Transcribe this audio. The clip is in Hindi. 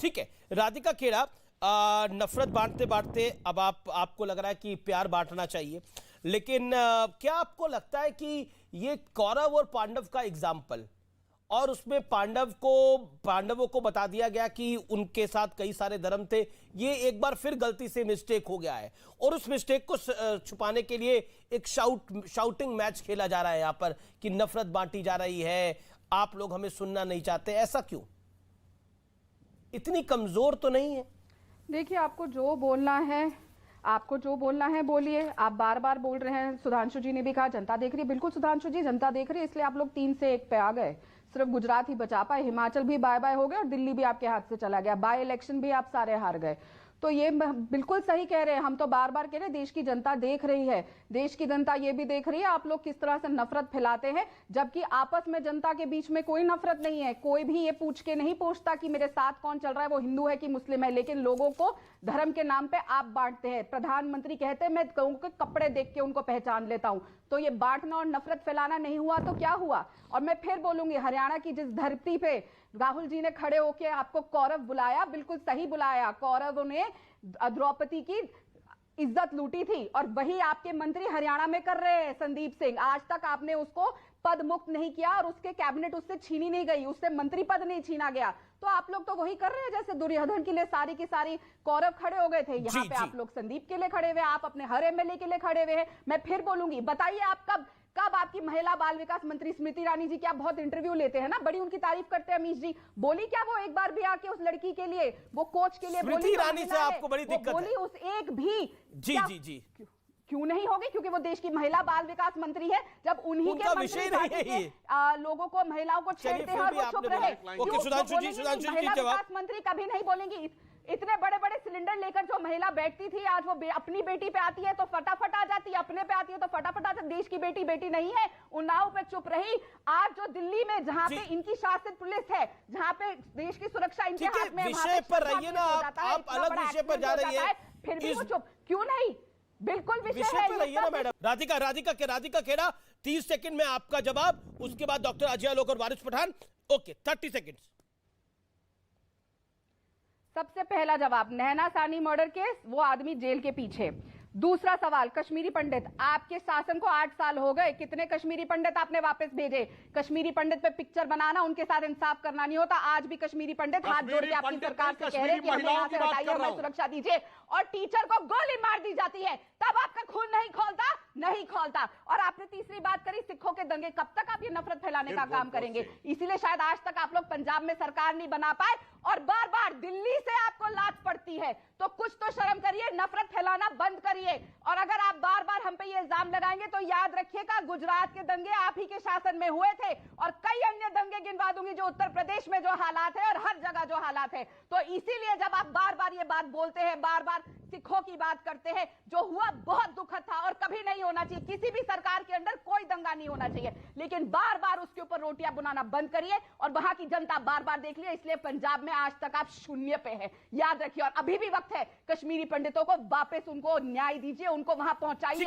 ठीक है राधिका खेड़ा, नफरत बांटते बांटते अब आपको लग रहा है कि प्यार बांटना चाहिए, लेकिन क्या आपको लगता है कि ये कौरव और पांडव का एग्जाम्पल, और उसमें पांडवों को बता दिया गया कि उनके साथ कई सारे धर्म थे, ये एक बार फिर गलती से मिस्टेक हो गया है और उस मिस्टेक को छुपाने के लिए एक शाउटिंग मैच खेला जा रहा है यहां पर कि नफरत बांटी जा रही है, आप लोग हमें सुनना नहीं चाहते। ऐसा क्यों? इतनी कमजोर तो नहीं है? देखिए, आपको जो बोलना है बोलिए। आप बार बार बोल रहे हैं, सुधांशु जी ने भी कहा जनता देख रही है। बिल्कुल सुधांशु जी, जनता देख रही है, इसलिए आप लोग 3 से 1 पे आ गए। सिर्फ गुजरात ही बचा पाए, हिमाचल भी बाय बाय हो गया और दिल्ली भी आपके हाथ से चला गया। बाय इलेक्शन भी आप सारे हार गए। तो ये बिल्कुल सही कह रहे हैं, हम तो बार बार कह रहे हैं देश की जनता देख रही है। देश की जनता ये भी देख रही है आप लोग किस तरह से नफरत फैलाते हैं, जबकि आपस में जनता के बीच में कोई नफरत नहीं है। कोई भी ये पूछ के नहीं पूछता कि मेरे साथ कौन चल रहा है, वो हिंदू है कि मुस्लिम है, लेकिन लोगों को धर्म के नाम पे आप बांटते हैं। प्रधानमंत्री कहते हैं मैं कहूं कि कपड़े देख के उनको पहचान लेता हूं। तो ये बांटना और नफरत फैलाना नहीं हुआ तो क्या हुआ? और मैं फिर बोलूंगी, हरियाणा की जिस धरती पे राहुल जी ने खड़े होकर आपको कौरव बुलाया, बिल्कुल सही बुलाया। कौरव ने द्रौपदी की इज्जत लूटी थी और वही आपके मंत्री हरियाणा में कर रहे हैं। संदीप सिंह, आज तक आपने उसको पद मुक्त नहीं किया और उसके कैबिनेट उससे छीनी नहीं गई, उससे मंत्री पद नहीं छीना गया। तो आप लोग तो वही कर रहे हैं जैसे दुर्योधन के लिए सारी की सारी कौरव खड़े हो गए थे। यहाँ पे आप लोग संदीप के लिए खड़े हुए, आप अपने हर एमएलए के लिए खड़े हुए हैं। मैं फिर बोलूंगी, बताइए आप कब आपकी महिला बाल विकास मंत्री स्मृति ईरानी जी, क्या बहुत इंटरव्यू लेते हैं ना, बड़ी उनकी तारीफ करते हैं अमीश जी, बोली क्या वो एक बार भी आके उस लड़की के लिए, वो कोच के लिए स्मृति ईरानी से आपको बड़ी दिक्कत बोली है? उस एक भी जी क्यों नहीं होगी? क्योंकि वो देश की महिला बाल विकास मंत्री है। जब उन्हीं के विषय नहीं है ये, लोगों को, महिलाओं को छेड़ते हैं और वो चुप रहे। महिला विकास मंत्री कभी नहीं बोलेंगी। इतने बड़े बड़े सिलेंडर लेकर जो महिला बैठती थी, आज वो अपनी बेटी पे आती है तो फटाफट आ जाती है, अपने पे आती है तो फटाफट आ जाती है। देश की बेटी बेटी नहीं है, उन्नाव पे चुप रही। आज जो दिल्ली में जहां पे इनकी शासित पुलिस है, जहां पे देश की सुरक्षा इनके हाथ में है, विषय पर रहिए ना आप अलग विषय पर जा रही है, फिर भी वो चुप क्यों नहीं? बिल्कुल विषय है रहिए ना मैडम। राधिका खेड़ा, 30 सेकंड में आपका जवाब, उसके बाद डॉक्टर अजय आलोक और वारिस पठान। Okay, 30 second. सबसे पहला जवाब, नैना सानी मर्डर केस, वो आदमी जेल के पीछे। दूसरा सवाल, कश्मीरी पंडित, आपके शासन को 8 साल हो गए, कितने कश्मीरी पंडित आपने वापस भेजे? कश्मीरी पंडित पे पिक्चर बनाना, उनके साथ इंसाफ करना नहीं होता। आज भी कश्मीरी पंडित हाथ जोड़ के आपकी सरकार से कह रहे हैं कि हमें यहां से हटाइए, हमें सुरक्षा दीजिए, और टीचर को गोली मार दी जाती है, तब आपका खून नहीं खोलता। और आपने तीसरी बात करी सिखों के दंगे, कब तक आप ये नफरत फैलाने का काम करेंगे? इसीलिए शायद आज तक आप लोग पंजाब में सरकार नहीं बना पाए और बार बार दिल्ली से आपको लात पड़ती है। तो कुछ तो शर्म करिए, नफरत फैलाना बंद करिए। और अगर आप बार बार हम पे ये इल्जाम लगाएंगे तो याद रखिएगा, गुजरात के दंगे आप ही के शासन में हुए थे और कई अन्य दंगे गिनवा दूंगी जो उत्तर प्रदेश में जो हालात है और हर जगह जो हालात है। तो इसीलिए जब आप बार बार ये बात बोलते हैं, बार बार सिखों की बात करते हैं, जो हुआ बहुत दुखद था और कभी नहीं होना चाहिए। किसी भी सरकार के अंदर कोई दंगा नहीं होना चाहिए, लेकिन बार बार उसके ऊपर रोटियां बुनाना बंद करिए। और वहां की जनता बार बार देख लिया, इसलिए पंजाब में आज तक आप 0 पे हैं, याद रखिए। और अभी भी वक्त है, कश्मीरी पंडितों को वापस उनको न्याय दीजिए, उनको वहां पहुंचाइए।